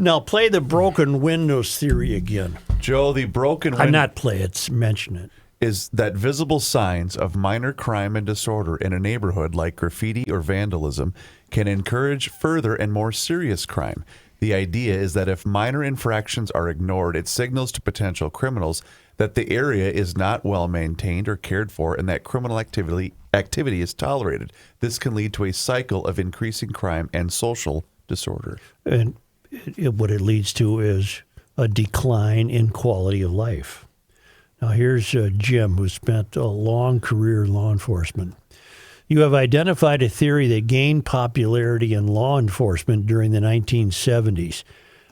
Now play the broken windows theory again. Joe, the broken window... I'm not play it, mention it. ...is that visible signs of minor crime and disorder in a neighborhood like graffiti or vandalism can encourage further and more serious crime. The idea is that if minor infractions are ignored, it signals to potential criminals that the area is not well maintained or cared for and that criminal activity is tolerated. This can lead to a cycle of increasing crime and social disorder. And what it leads to is a decline in quality of life. Now here's Jim, who spent a long career in law enforcement. You have identified a theory that gained popularity in law enforcement during the 1970s.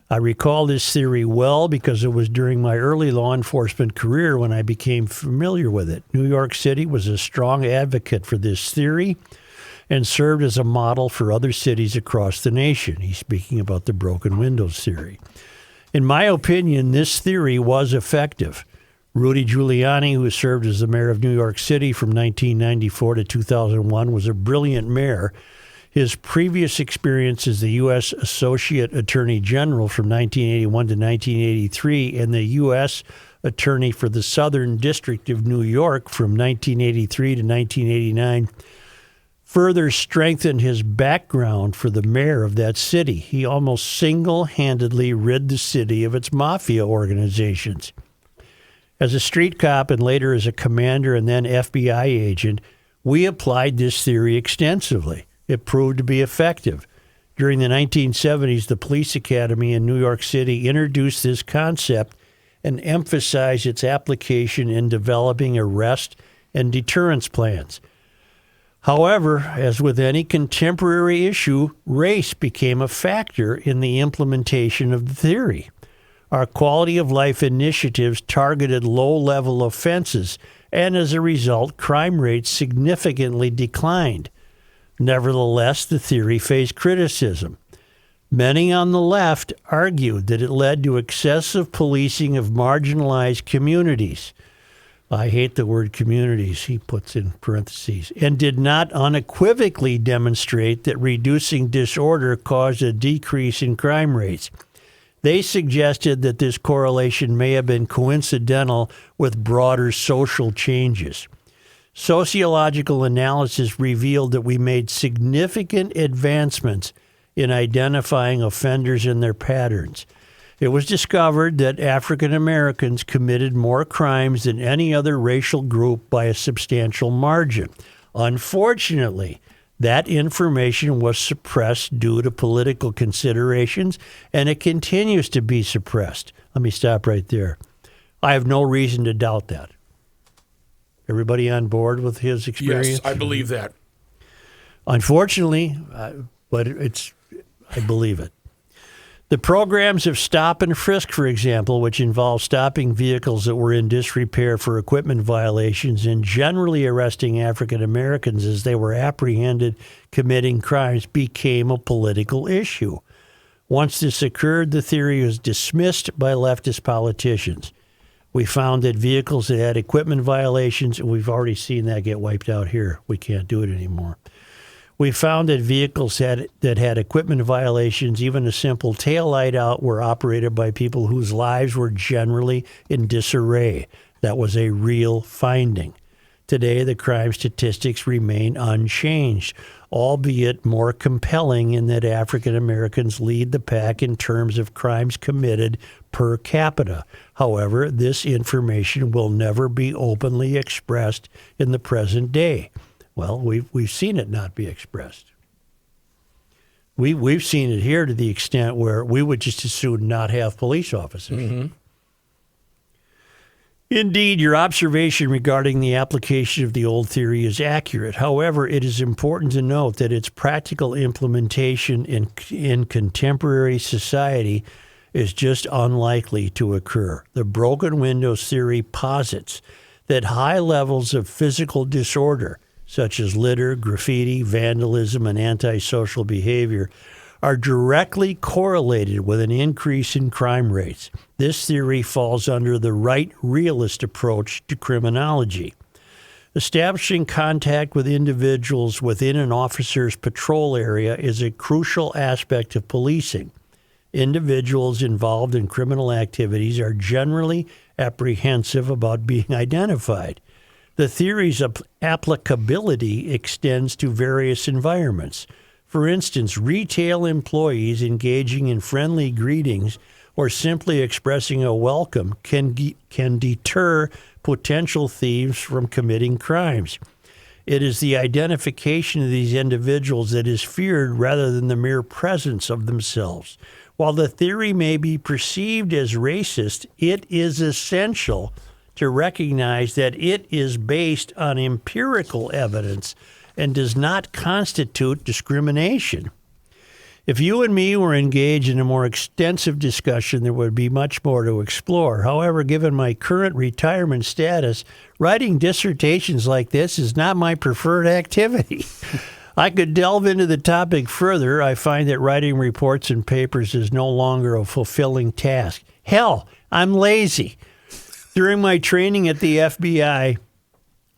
I recall this theory well because it was during my early law enforcement career when I became familiar with it. New York City was a strong advocate for this theory and served as a model for other cities across the nation. He's speaking about the broken windows theory. In my opinion, this theory was effective. Rudy Giuliani, who served as the mayor of New York City from 1994 to 2001, was a brilliant mayor. His previous experience as the U.S. Associate Attorney General from 1981 to 1983 and the U.S. Attorney for the Southern District of New York from 1983 to 1989 further strengthened his background for the mayor of that city. He almost single-handedly rid the city of its mafia organizations. As a street cop and later as a commander and then FBI agent, we applied this theory extensively. It proved to be effective. During the 1970s, the police academy in New York City introduced this concept and emphasized its application in developing arrest and deterrence plans. However, as with any contemporary issue, race became a factor in the implementation of the theory. Our quality of life initiatives targeted low-level offenses, and as a result, crime rates significantly declined. Nevertheless, the theory faced criticism. Many on the left argued that it led to excessive policing of marginalized communities. I hate the word communities, he puts in parentheses, and did not unequivocally demonstrate that reducing disorder caused a decrease in crime rates. They suggested that this correlation may have been coincidental with broader social changes. Sociological analysis revealed that we made significant advancements in identifying offenders and their patterns. It was discovered that African Americans committed more crimes than any other racial group by a substantial margin. Unfortunately, that information was suppressed due to political considerations, and it continues to be suppressed. Let me stop right there. I have no reason to doubt that. Everybody on board with his experience? Yes, I believe that. Unfortunately, but I believe it. The programs of stop and frisk, for example, which involve stopping vehicles that were in disrepair for equipment violations and generally arresting African Americans as they were apprehended committing crimes, became a political issue. Once this occurred, the theory was dismissed by leftist politicians. We found that vehicles that had equipment violations, and we've already seen that get wiped out here. We can't do it anymore. We found that vehicles that had equipment violations, even a simple taillight out, were operated by people whose lives were generally in disarray. That was a real finding. Today, the crime statistics remain unchanged, albeit more compelling in that African Americans lead the pack in terms of crimes committed per capita. However, this information will never be openly expressed in the present day. Well, we've seen it not be expressed. We've seen it here to the extent where we would just as soon not have police officers. Mm-hmm. Indeed, your observation regarding the application of the old theory is accurate. However, it is important to note that its practical implementation in contemporary society is just unlikely to occur. The broken windows theory posits that high levels of physical disorder, such as litter, graffiti, vandalism, and antisocial behavior, are directly correlated with an increase in crime rates. This theory falls under the right realist approach to criminology. Establishing contact with individuals within an officer's patrol area is a crucial aspect of policing. Individuals involved in criminal activities are generally apprehensive about being identified. The theory's applicability extends to various environments. For instance, retail employees engaging in friendly greetings or simply expressing a welcome can deter potential thieves from committing crimes. It is the identification of these individuals that is feared rather than the mere presence of themselves. While the theory may be perceived as racist, it is essential to recognize that it is based on empirical evidence and does not constitute discrimination. If you and me were engaged in a more extensive discussion, there would be much more to explore. However, given my current retirement status, writing dissertations like this is not my preferred activity. I could delve into the topic further. I find that writing reports and papers is no longer a fulfilling task. Hell, I'm lazy. During my training at the FBI,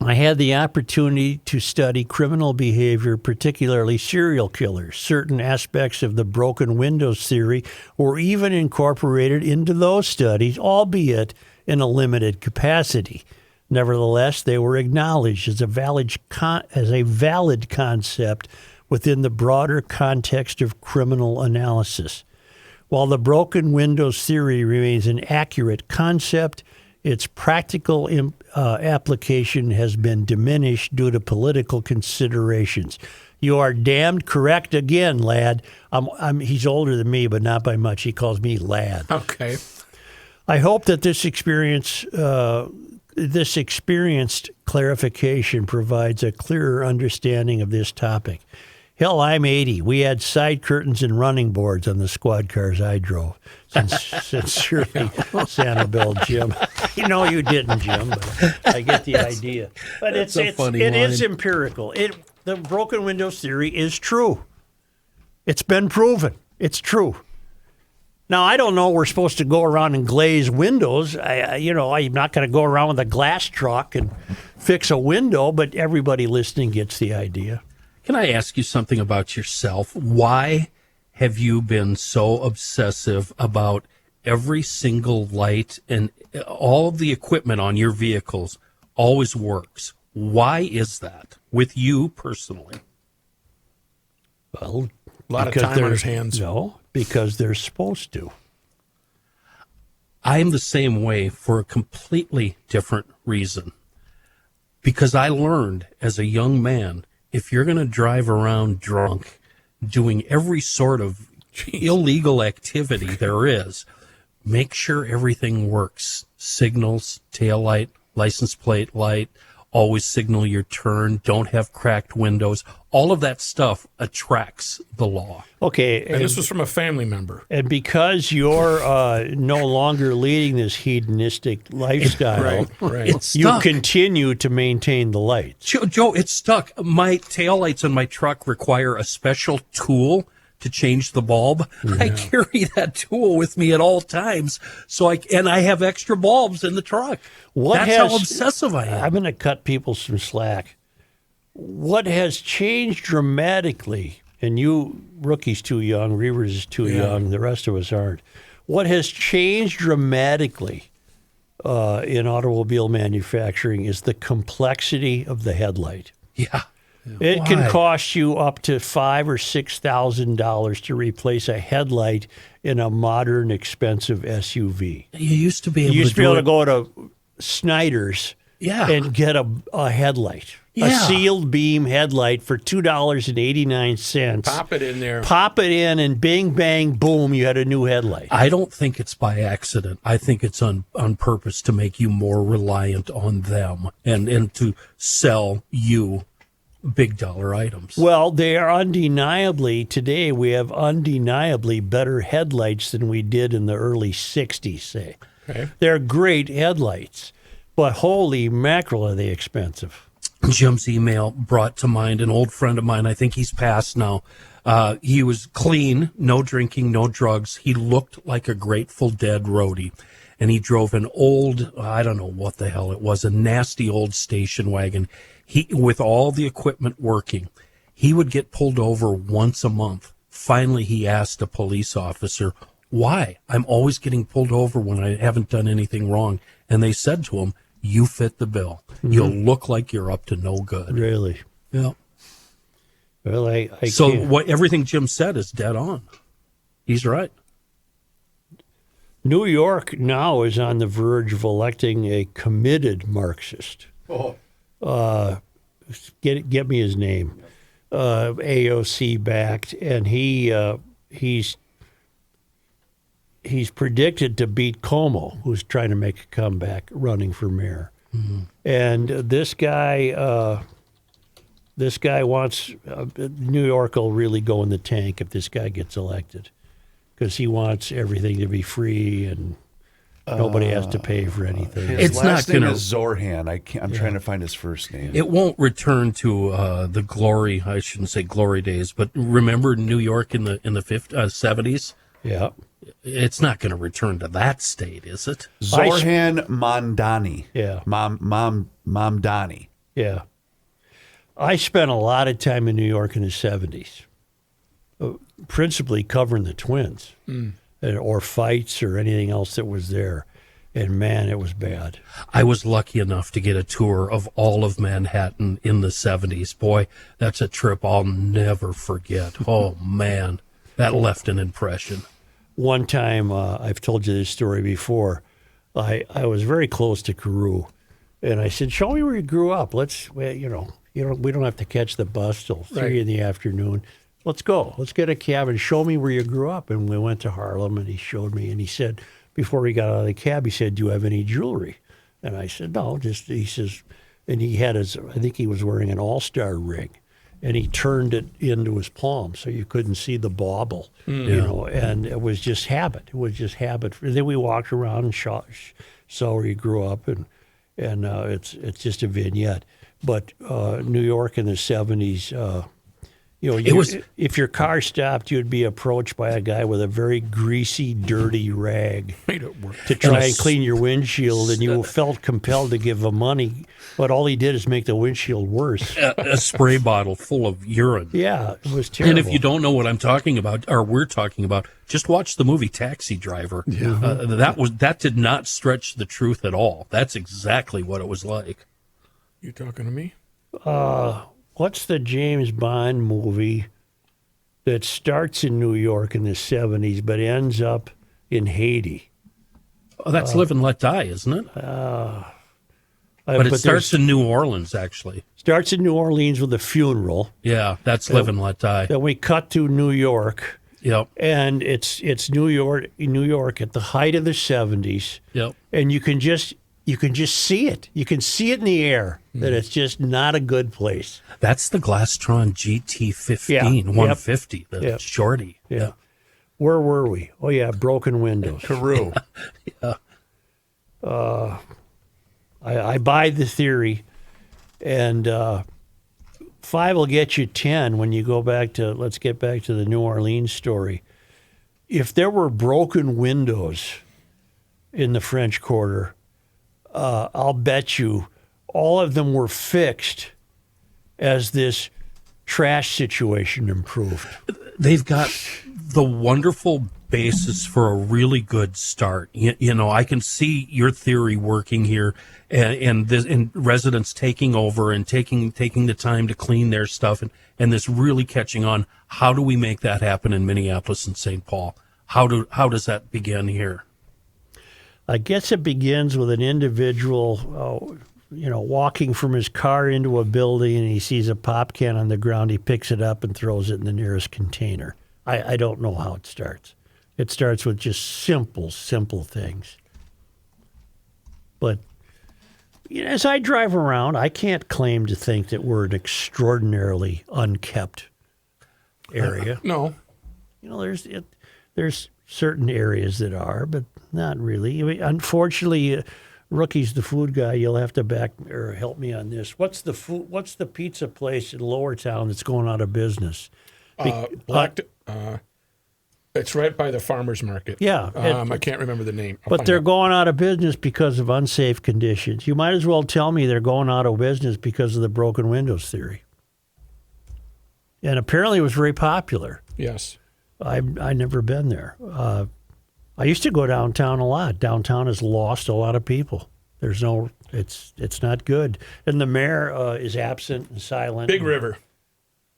I had the opportunity to study criminal behavior, particularly serial killers. Certain aspects of the broken windows theory were even incorporated into those studies, albeit in a limited capacity. Nevertheless, they were acknowledged as a valid concept within the broader context of criminal analysis. While the broken windows theory remains an accurate concept, its practical application has been diminished due to political considerations. You are damned correct again, lad. He's older than me, but not by much. He calls me lad. Okay. I hope that this experienced clarification provides a clearer understanding of this topic. Hell, I'm 80. We had side curtains and running boards on the squad cars I drove. Sincerely, Sanibel Jim. No, you didn't, Jim, but I get the idea. But it is empirical. The broken windows theory is true. It's been proven. It's true. Now, I don't know we're supposed to go around and glaze windows. I'm not going to go around with a glass truck and fix a window, but everybody listening gets the idea. Can I ask you something about yourself? Why have you been so obsessive about every single light and all of the equipment on your vehicles always works? Why is that with you personally? Well, a lot of time on his hands. No, because they're supposed to. I'm the same way for a completely different reason. Because I learned as a young man, if you're going to drive around drunk, doing every sort of illegal activity there is, make sure everything works. Signals, taillight, license plate light, always signal your turn, don't have cracked windows. All of that stuff attracts the law. Okay. And this was from a family member. And because you're no longer leading this hedonistic lifestyle, It's you stuck. continue to maintain the lights. Joe, it's stuck. My taillights on my truck require a special tool to change the bulb. Yeah. I carry that tool with me at all times. And I have extra bulbs in the truck. That's how obsessive I am. I'm going to cut people some slack. What has changed dramatically, and you rookie's too young, Reavers is too young, the rest of us aren't. What has changed dramatically in automobile manufacturing is the complexity of the headlight. Yeah. It can cost you up to $5,000 or $6,000 to replace a headlight in a modern, expensive SUV. You used to be able to go to Snyder's and get a headlight, a sealed beam headlight for $2.89. Pop it in there. Pop it in, and bing, bang, boom, you had a new headlight. I don't think it's by accident. I think it's on purpose to make you more reliant on them and to sell you big dollar items. Well, they are today we have undeniably better headlights than we did in the early 60s, say. Okay. They're great headlights, but holy mackerel are they expensive. Jim's email brought to mind an old friend of mine. I think he's passed now. He was clean, no drinking, no drugs. He looked like a Grateful Dead roadie. And he drove an old, I don't know what the hell it was, a nasty old station wagon. With all the equipment working, he would get pulled over once a month. Finally, he asked a police officer, Why? I'm always getting pulled over when I haven't done anything wrong. And they said to him, you fit the bill. You'll look like you're up to no good. Really? Yeah. Well, I So can't. everything Jim said is dead on. He's right. New York now is on the verge of electing a committed Marxist. Get me his name. AOC backed, and he's predicted to beat Como, who's trying to make a comeback, running for mayor. And this guy wants New York will really go in the tank if this guy gets elected, because he wants everything to be free and nobody has to pay for anything. His It's last not name gonna- is Zorhan. I'm trying to find his first name. It won't return to the glory. I shouldn't say glory days, but remember New York in the 70s. Yeah. It's not going to return to that state, is it? Zorhan Mamdani. Yeah. Mamdani. Yeah. I spent a lot of time in New York in the 70s, principally covering the Twins or fights or anything else that was there. And man, it was bad. I was lucky enough to get a tour of all of Manhattan in the 70s. Boy, that's a trip I'll never forget. Oh, man, that left an impression. One time, I've told you this story before, I was very close to Carew, and I said, show me where you grew up. We don't have to catch the bus till 3 in the afternoon. Let's go. Let's get a cab and show me where you grew up. And we went to Harlem, and he showed me, and he said, before he got out of the cab, he said, do you have any jewelry? And I said, no, he says, and he had I think he was wearing an all-star ring, and he turned it into his palm so you couldn't see the bauble, and it was just habit. It was just habit. And then we walked around and saw where he grew up, and it's just a vignette. But New York in the 70s, if your car stopped, you'd be approached by a guy with a very greasy, dirty rag Made it work. to try and clean your windshield, and you felt compelled to give him money, but all he did is make the windshield worse. A spray bottle full of urine. Yeah, it was terrible. And if you don't know what I'm talking about, or we're talking about, just watch the movie Taxi Driver. That did not stretch the truth at all. That's exactly what it was like. You talking to me? What's the James Bond movie that starts in New York in the 70s but ends up in Haiti? Oh, that's Live and Let Die, isn't it? But it starts in New Orleans, actually. Starts in New Orleans with a funeral. Yeah, that's Live and Let Die. Then we cut to New York, Yep. and it's New York at the height of the 70s, Yep. and you can just see it. You can see it in the air that it's just not a good place. That's the Glastron GT15 Yeah. 150, the Yep. shorty. Yeah. Where were we? Oh yeah, broken windows. Carew. I buy the theory, and 5 will get you 10 when you go back to, let's get back to the New Orleans story. If there were broken windows in the French Quarter, I'll bet you all of them were fixed as this trash situation improved. They've got the wonderful basis for a really good start. I can see your theory working here, and residents taking over and taking the time to clean their stuff, and this really catching on. How do we make that happen in Minneapolis and St. Paul? How does that begin here? I guess it begins with an individual, walking from his car into a building, and he sees a pop can on the ground. He picks it up and throws it in the nearest container. I don't know how it starts. It starts with just simple things. But as I drive around, I can't claim to think that we're an extraordinarily unkept area. No. There's certain areas that are, but not really. I mean, unfortunately, Rookie's the food guy. You'll have to help me on this. What's the pizza place in Lower Town that's going out of business? It's right by the farmer's market. Yeah. I can't remember the name. But they're going out of business because of unsafe conditions. You might as well tell me they're going out of business because of the broken windows theory. And apparently it was very popular. Yes. I've never been there. I used to go downtown a lot. Downtown has lost a lot of people. There's no, it's not good. And the mayor is absent and silent. Big River.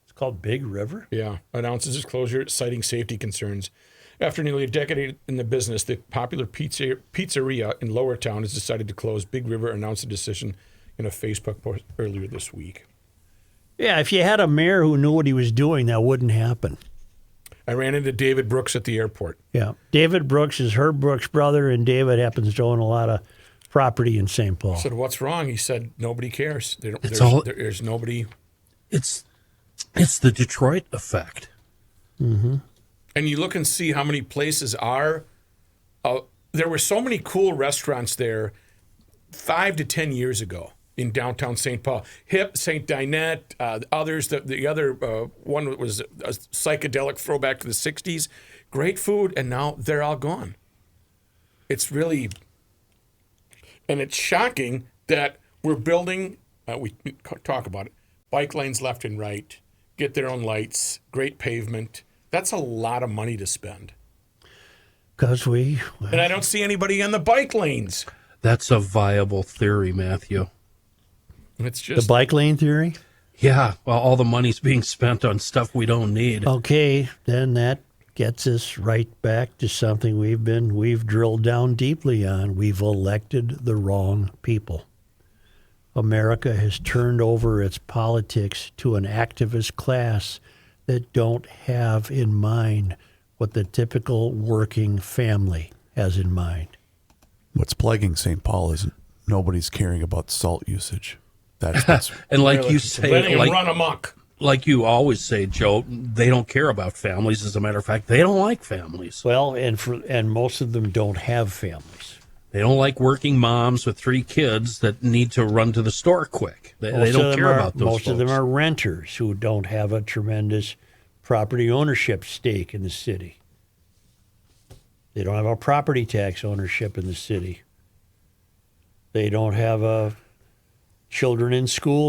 It's called Big River? Yeah, announces its closure, citing safety concerns. After nearly a decade in the business, the popular pizzeria in Lower Town has decided to close. Big River announced a decision in a Facebook post earlier this week. Yeah, if you had a mayor who knew what he was doing, that wouldn't happen. I ran into David Brooks at the airport. Yeah. David Brooks is Herb Brooks' brother, and David happens to own a lot of property in St. Paul. I said, "What's wrong?" He said, "Nobody cares. There's nobody." It's the Detroit effect. Mm-hmm. And you look and see how many places are. There were so many cool restaurants there 5 to 10 years ago in downtown St. Paul. Hip, St. Dinette, others. The other one was a psychedelic throwback to the 60s. Great food, and now they're all gone. It's really... And it's shocking that we're building, we talk about it, bike lanes left and right, get their own lights, great pavement. That's a lot of money to spend. Because And I don't see anybody on the bike lanes. That's a viable theory, Matthew. It's just... The bike lane theory? Yeah, well, all the money's being spent on stuff we don't need. Okay, then that gets us right back to something we've drilled down deeply on. We've elected the wrong people. America has turned over its politics to an activist class that don't have in mind what the typical working family has in mind. What's plaguing St. Paul is nobody's caring about salt usage. That's And like you say, letting them run amok. Like you always say, Joe, they don't care about families. As a matter of fact, they don't like families. Well, and most of them don't have families. They don't like working moms with 3 kids that need to run to the store quick. They don't care about those Most of them folks. are renters who don't have a tremendous property ownership stake in the city. They don't have a property tax ownership in the city. They don't have children in school